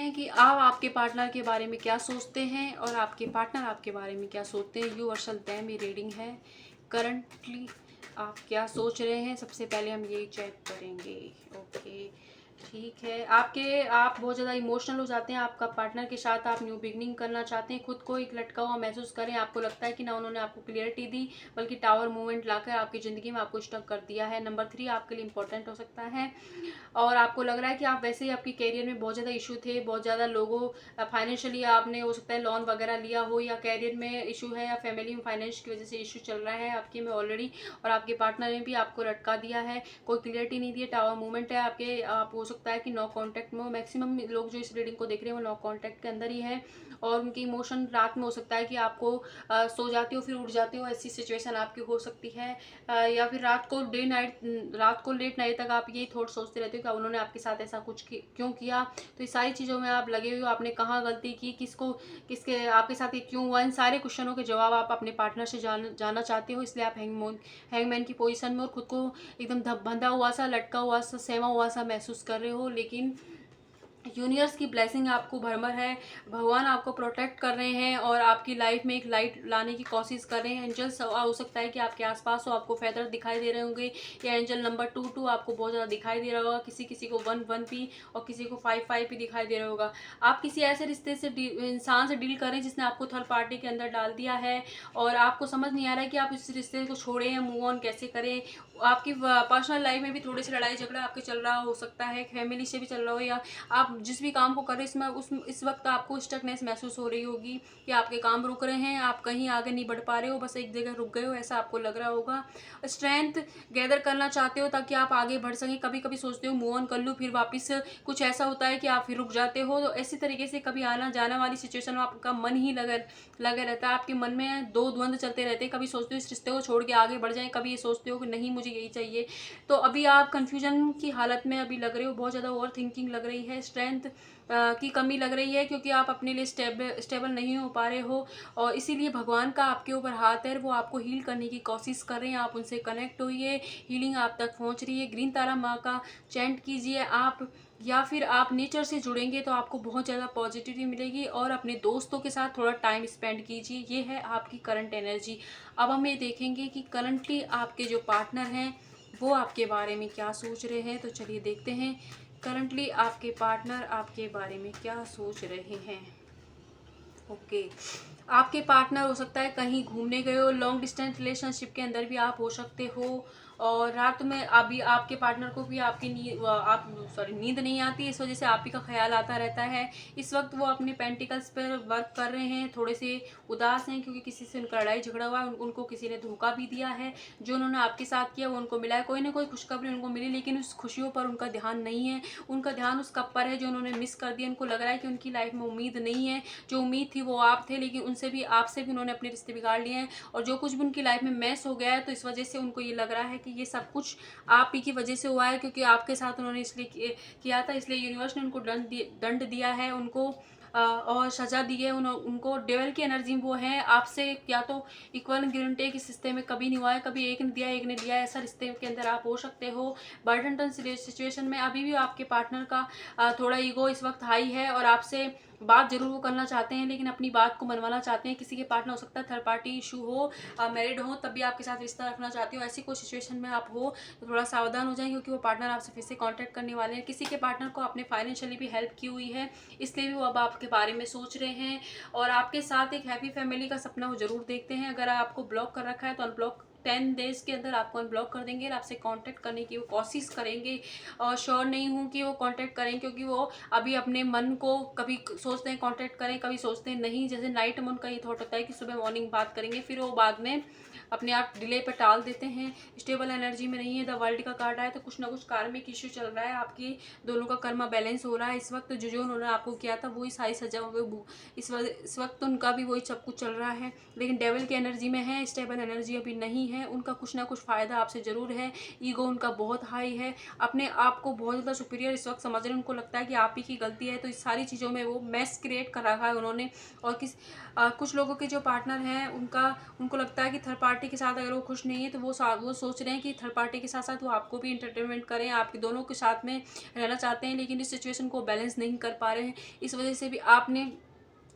हैं कि आप आपके पार्टनर के बारे में क्या सोचते हैं और आपके पार्टनर आपके बारे में क्या सोचते हैं। यूनिवर्सल टाइम ये रीडिंग है। करंटली आप क्या सोच रहे हैं, सबसे पहले हम यही चेक करेंगे। ओके, ठीक है। आप बहुत ज़्यादा इमोशनल हो जाते हैं। आपका पार्टनर के साथ आप न्यू बिगनिंग करना चाहते हैं। खुद को एक लटका हुआ महसूस करें। आपको लगता है कि ना उन्होंने आपको क्लियरिटी दी, बल्कि टावर मूवमेंट लाकर आपकी ज़िंदगी में आपको स्टक कर दिया है। नंबर 3 आपके लिए इंपॉर्टेंट हो सकता है और आपको लग रहा है कि आप वैसे ही आपके करियर में बहुत ज़्यादा इशू थे, बहुत ज़्यादा लोगों फाइनेंशियली आपने हो सकता है लोन वगैरह लिया हो, या करियर में इशू है, या फैमिली में फाइनेंस की वजह से इशू चल रहा है आपके में ऑलरेडी, और आपके पार्टनर ने भी आपको लटका दिया है, कोई क्लियरिटी नहीं दी है। टावर मूवमेंट है आपके। आप हो सकता है कि नो कॉन्टैक्ट में हो। मैक्सिमम लोग जो इस रीडिंग को देख रहे हैं वो नो कॉन्टैक्ट के अंदर ही है, और उनकी इमोशन रात में हो सकता है कि आपको सो जाते हो फिर उठ जाते हो, ऐसी सिचुएशन आपकी हो सकती है। या फिर रात को लेट नाइट तक आप यही थॉट सोचते रहते हो कि उन्होंने आपके साथ ऐसा कुछ क्यों किया। तो ये सारी चीज़ों में आप लगे हुए हो, आपने कहाँ गलती की, किसके आपके साथ ये क्यों हुआ, इन सारे क्वेश्चनों के जवाब आप अपने पार्टनर से जानना चाहते हो। इसलिए आप हैंगमैन की पोजीशन में और खुद को एकदम बंधा हुआ सा, लटका हुआ सा, सेवा हुआ सा महसूस कर रहे हो। लेकिन यूनिवर्स की ब्लेसिंग आपको भरमर है। भगवान आपको प्रोटेक्ट कर रहे हैं और आपकी लाइफ में एक लाइट लाने की कोशिश कर रहे हैं। एंजल्स हो सकता है कि आपके आसपास हो, आपको फेदर दिखाई दे रहे होंगे, या एंजल नंबर 2 आपको बहुत ज़्यादा दिखाई दे रहा होगा। किसी किसी को 1 भी और किसी को 5 भी दिखाई दे रहा होगा। आप किसी ऐसे रिश्ते से इंसान से डील करें जिसने आपको थर्ड पार्टी के अंदर डाल दिया है, और आपको समझ नहीं आ रहा है कि आप इस रिश्ते को छोड़ें या मूव ऑन कैसे करें। आपकी पर्सनल लाइफ में भी थोड़ी सी लड़ाई झगड़ा आपके चल रहा हो सकता है, फैमिली से भी चल रहा हो, या आप जिस भी काम को कर रहे हैं इसमें इस वक्त आपको स्टकनेस महसूस हो रही होगी कि आपके काम रुक रहे हैं, आप कहीं आगे नहीं बढ़ पा रहे हो, बस एक जगह रुक गए हो, ऐसा आपको लग रहा होगा। स्ट्रेंथ गैदर करना चाहते हो ताकि आप आगे बढ़ सकें। कभी कभी सोचते हो मूव ऑन कर लूँ, फिर वापस कुछ ऐसा होता है कि आप फिर रुक जाते हो। तो ऐसी तरीके से कभी आना जाना वाली सिचुएशन में आपका मन ही लगे रहता है। आपके मन में दो द्वंद्व चलते रहते हैं। कभी सोचते हो इस रिश्ते को छोड़ के आगे बढ़ जाएं, कभी ये सोचते हो कि नहीं मुझे यही चाहिए। तो अभी आप कंफ्यूजन की हालत में अभी लग रहे हो, बहुत ज़्यादा ओवर थिंकिंग लग रही है, स्ट्रेंथ की कमी लग रही है, क्योंकि आप अपने लिए स्टेबल नहीं हो पा रहे हो, और इसीलिए भगवान का आपके ऊपर हाथ है, वो आपको हील करने की कोशिश कर रहे हैं। आप उनसे कनेक्ट होइए, हीलिंग आप तक पहुंच रही है। ग्रीन तारा माँ का चैंट कीजिए आप, या फिर आप नेचर से जुड़ेंगे तो आपको बहुत ज़्यादा पॉजिटिविटी मिलेगी। और अपने दोस्तों के साथ थोड़ा टाइम स्पेंड कीजिए। ये है आपकी करंट एनर्जी। अब हम ये देखेंगे कि करंटली आपके जो पार्टनर हैं वो आपके बारे में क्या सोच रहे हैं। तो चलिए देखते हैं करंटली आपके पार्टनर आपके बारे में क्या सोच रहे हैं। ओके, आपके पार्टनर हो सकता है कहीं घूमने गए हो, लॉन्ग डिस्टेंस रिलेशनशिप के अंदर भी आप हो सकते हो, और रात में अभी आपके पार्टनर को भी आपकी नींद नहीं आती, इस वजह से आप ही का ख्याल आता रहता है। इस वक्त वो अपने पेंटिकल्स पर वर्क कर रहे हैं, थोड़े से उदास हैं क्योंकि किसी से उनका लड़ाई झगड़ा हुआ है, उनको किसी ने धोखा भी दिया है। जो उन्होंने आपके साथ किया वो उनको मिला है, कोई ना कोई खुशखबरी उनको मिली, लेकिन उस खुशियों पर उनका ध्यान नहीं है। उनका ध्यान उस कप पर है जो उन्होंने मिस कर दिया। उनको लग रहा है कि उनकी लाइफ में उम्मीद नहीं है, जो उम्मीद थी वो आप थे, लेकिन उनसे भी आपसे भी उन्होंने अपने रिश्ते बिगाड़ लिए हैं, और जो कुछ भी उनकी लाइफ में मैस हो गया है तो इस वजह से उनको ये लग रहा है कि ये सब कुछ आप ही की वजह से हुआ है, क्योंकि आपके साथ उन्होंने इसलिए किया था, इसलिए यूनिवर्स ने उनको दंड दिया है, उनको और सजा दी है। उनको डेवल की एनर्जी वो है आपसे, या तो इक्वल गिव टेक इस रिश्ते में कभी नहीं हुआ है, कभी एक ने दिया एक ने लिया, ऐसा रिश्ते के अंदर आप हो सकते हो। बर्डन टन सिचुएशन में अभी भी आपके पार्टनर का थोड़ा ईगो इस वक्त हाई है, और आपसे बात जरूर वो करना चाहते हैं, लेकिन अपनी बात को मनवाना चाहते हैं। किसी के पार्टनर हो सकता है थर्ड पार्टी इशू हो, मैरिड हो, तब भी आपके साथ रिश्ता रखना चाहते हो। ऐसी कोई सिचुएशन में आप हो तो थोड़ा सावधान हो जाएं, क्योंकि वो पार्टनर आपसे फिर से कांटेक्ट करने वाले हैं। किसी के पार्टनर को आपने फाइनेंशियली भी हेल्प की हुई है, इसलिए भी वो अब आपके बारे में सोच रहे हैं, और आपके साथ एक हैप्पी फैमिली का सपना वो जरूर देखते हैं। अगर आपको ब्लॉक कर रखा है तो अनब्लॉक 10 डेज के अंदर आपको अनब्लॉक कर देंगे और आपसे कांटेक्ट करने की वो कोशिश करेंगे। और श्योर नहीं हूँ कि वो कांटेक्ट करें, क्योंकि वो अभी अपने मन को कभी सोचते हैं कांटेक्ट करें, कभी सोचते हैं नहीं। जैसे नाइट में उनका ये थॉट होता है कि सुबह मॉर्निंग बात करेंगे, फिर वो बाद में अपने आप डिले पर टाल देते हैं। स्टेबल एनर्जी में नहीं है। द वर्ल्ड का कार्ड आया तो कुछ ना कुछ कार्मिक इश्यू चल रहा है। आपकी दोनों का कर्मा बैलेंस हो रहा है इस वक्त। जो उन्होंने आपको किया था वही सारी सजा इस वक्त उनका भी वही सब कुछ चल रहा है, लेकिन डेविल की एनर्जी में है। स्टेबल एनर्जी अभी नहीं है। उनका कुछ ना कुछ फ़ायदा आपसे ज़रूर है। ईगो उनका बहुत हाई है, अपने आप को बहुत ज़्यादा सुपीरियर इस वक्त समझ रहे हैं। उनको लगता है कि आप ही की गलती है, तो इस सारी चीज़ों में वो मैस क्रिएट कर रखा है उन्होंने। और कुछ लोगों के जो पार्टनर हैं उनको लगता है कि थर्ड पार्टी पार्टी के साथ अगर वो खुश नहीं है तो वो सोच रहे हैं कि थर्ड पार्टी के साथ साथ वो आपको भी एंटरटेनमेंट करें, आपके दोनों के साथ में रहना चाहते हैं, लेकिन इस सिचुएशन को बैलेंस नहीं कर पा रहे हैं। इस वजह से भी आपने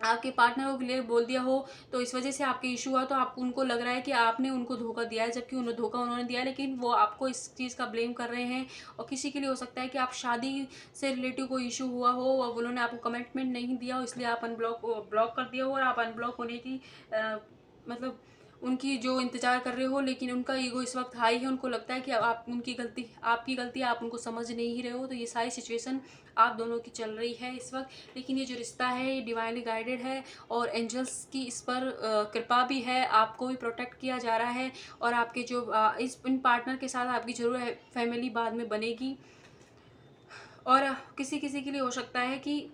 आपके पार्टनर को क्लियर बोल दिया हो, तो इस वजह से आपके इशू हुआ, तो आप उनको लग रहा है कि आपने उनको धोखा दिया है, जबकि धोखा उन्होंने दिया है, लेकिन वो आपको इस चीज़ का ब्लेम कर रहे हैं। और किसी के लिए हो सकता है कि आप शादी से रिलेटिव कोई इशू हुआ हो और उन्होंने आपको कमिटमेंट नहीं दिया हो, इसलिए आप ब्लॉक कर दिया हो, और आप अनब्लॉक होने की मतलब उनकी जो इंतज़ार कर रहे हो, लेकिन उनका ईगो इस वक्त हाई है। उनको लगता है कि आप आपकी गलती, आप उनको समझ नहीं रहे हो। तो ये सारी सिचुएशन आप दोनों की चल रही है इस वक्त। लेकिन ये जो रिश्ता है ये डिवाइनली गाइडेड है, और एंजल्स की इस पर कृपा भी है, आपको भी प्रोटेक्ट किया जा रहा है। और आपके जो इन पार्टनर के साथ आपकी जरूर फैमिली बाद में बनेगी। और किसी किसी के लिए हो सकता है कि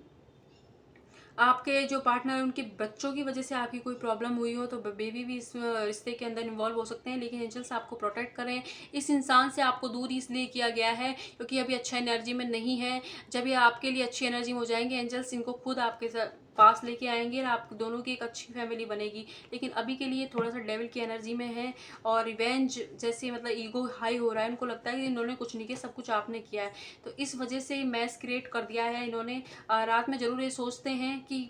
आपके जो पार्टनर है उनके बच्चों की वजह से आपकी कोई प्रॉब्लम हुई हो, तो बेबी भी इस रिश्ते के अंदर इन्वॉल्व हो सकते हैं। लेकिन एंजल्स आपको प्रोटेक्ट करें। इस इंसान से आपको दूर इसलिए किया गया है क्योंकि अभी अच्छा एनर्जी में नहीं है। जब ये आपके लिए अच्छी एनर्जी में हो जाएंगे, एंजल्स इनको खुद आपके पास लेके आएंगे और आप दोनों की एक अच्छी फैमिली बनेगी। लेकिन अभी के लिए थोड़ा सा डेविल की एनर्जी में है, और रिवेंज जैसे मतलब ईगो हाई हो रहा है। उनको लगता है कि इन्होंने कुछ नहीं किया, सब कुछ आपने किया है। तो इस वजह से मैस क्रिएट कर दिया है इन्होंने। रात में ज़रूर ये सोचते हैं कि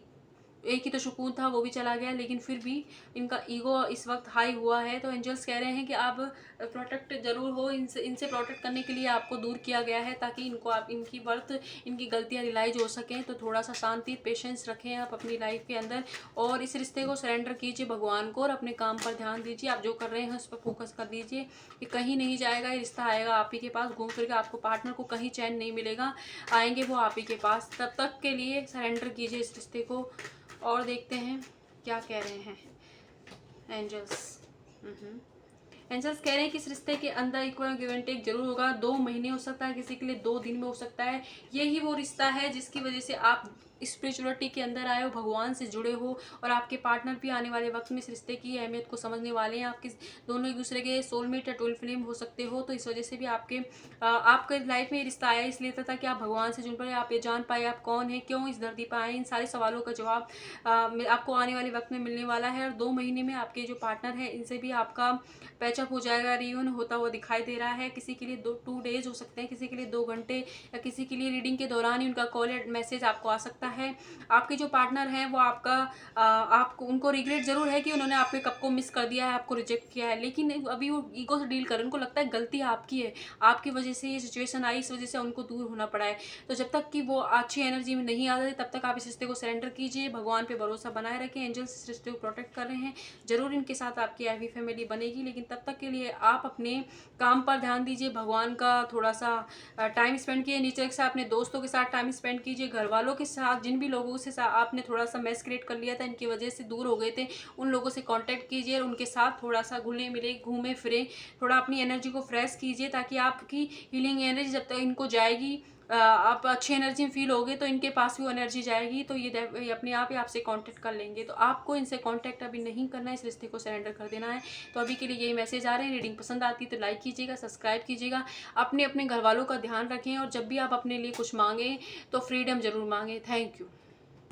एक ही तो सुकून था, वो भी चला गया, लेकिन फिर भी इनका ईगो इस वक्त हाई हुआ है। तो एंजल्स कह रहे हैं कि आप प्रोटेक्ट जरूर हो, इनसे प्रोटेक्ट करने के लिए आपको दूर किया गया है, ताकि इनको आप इनकी गलतियां रियलाइज हो सकें। तो थोड़ा सा शांति पेशेंस रखें आप अपनी लाइफ के अंदर, और इस रिश्ते को सरेंडर कीजिए भगवान को, और अपने काम पर ध्यान दीजिए। आप जो कर रहे हैं उस पर फोकस कर दीजिए। ये कहीं नहीं जाएगा, ये रिश्ता आएगा आप ही के पास घूम फिर के। आपको पार्टनर को कहीं चैन नहीं मिलेगा, आएंगे वो आप ही के पास। तब तक के लिए सरेंडर कीजिए इस रिश्ते को। और देखते हैं क्या कह रहे हैं एंजल्स। एंजल्स कह रहे हैं कि इस रिश्ते के अंदर इक्वल गिव एंड टेक जरूर होगा। 2 महीने हो सकता है, किसी के लिए 2 दिन में हो सकता है। यही वो रिश्ता है जिसकी वजह से आप स्पिरिचुअलिटी के अंदर आए हो, भगवान से जुड़े हो, और आपके पार्टनर भी आने वाले वक्त में इस रिश्ते की अहमियत को समझने वाले हैं। आपके दोनों एक दूसरे के सोलमेट या ट्विन फ्लेम हो सकते हो। तो इस वजह से भी आपके लाइफ में ये रिश्ता आया इसलिए था कि आप भगवान से जुड़ पाए, आप ये जान पाए आप कौन है, क्यों इस धरती पर आए। इन सारे सवालों का जवाब आपको आने वाले वक्त में मिलने वाला है। और 2 महीने में आपके जो पार्टनर है इनसे भी आपका पैचअप हो जाएगा, रियून होता हुआ दिखाई दे रहा है। किसी के लिए 2 डेज हो सकते हैं, किसी के लिए 2 घंटे, या किसी के लिए रीडिंग के दौरान ही उनका कॉल या मैसेज आपको आ सकता है। आपके जो पार्टनर हैं वो आपको उनको रिग्रेट जरूर है कि उन्होंने आपके कप को मिस कर दिया है, आपको रिजेक्ट किया है, लेकिन अभी वो ईगो से डील कर रहे हैं। उनको लगता है गलती आपकी है, आपकी वजह से ये सिचुएशन आई, इस वजह से उनको दूर होना पड़ा है। तो जब तक कि वो अच्छी एनर्जी में नहीं आ जाती, तब तक आप इस रिश्ते को सरेंडर कीजिए, भगवान पे भरोसा बनाए रखें। एंजल्स इस रिश्ते को प्रोटेक्ट कर रहे हैं, जरूर इनके साथ आपकी हैवी फैमिली बनेगी। लेकिन तब तक के लिए आप अपने काम पर ध्यान दीजिए, भगवान का थोड़ा सा टाइम स्पेंड कीजिए, नीचे से अपने दोस्तों के साथ टाइम स्पेंड कीजिए, घर वालों के साथ, जिन भी लोगों से आपने थोड़ा सा मैस क्रिएट कर लिया था, इनकी वजह से दूर हो गए थे, उन लोगों से कांटेक्ट कीजिए और उनके साथ थोड़ा सा घुले मिले, घूमे फिरे, थोड़ा अपनी एनर्जी को फ्रेश कीजिए, ताकि आपकी हीलिंग एनर्जी जब तक इनको जाएगी, आप अच्छी एनर्जी में फील होगे, तो इनके पास भी वो एनर्जी जाएगी, तो ये अपने आप ही आपसे कांटेक्ट कर लेंगे। तो आपको इनसे कांटेक्ट अभी नहीं करना है, इस रिश्ते को सरेंडर कर देना है। तो अभी के लिए यही मैसेज आ रहे हैं। रीडिंग पसंद आती है तो लाइक कीजिएगा, सब्सक्राइब कीजिएगा, अपने घर वालों का ध्यान रखें, और जब भी आप अपने लिए कुछ मांगें तो फ्रीडम जरूर मांगें। Thank you.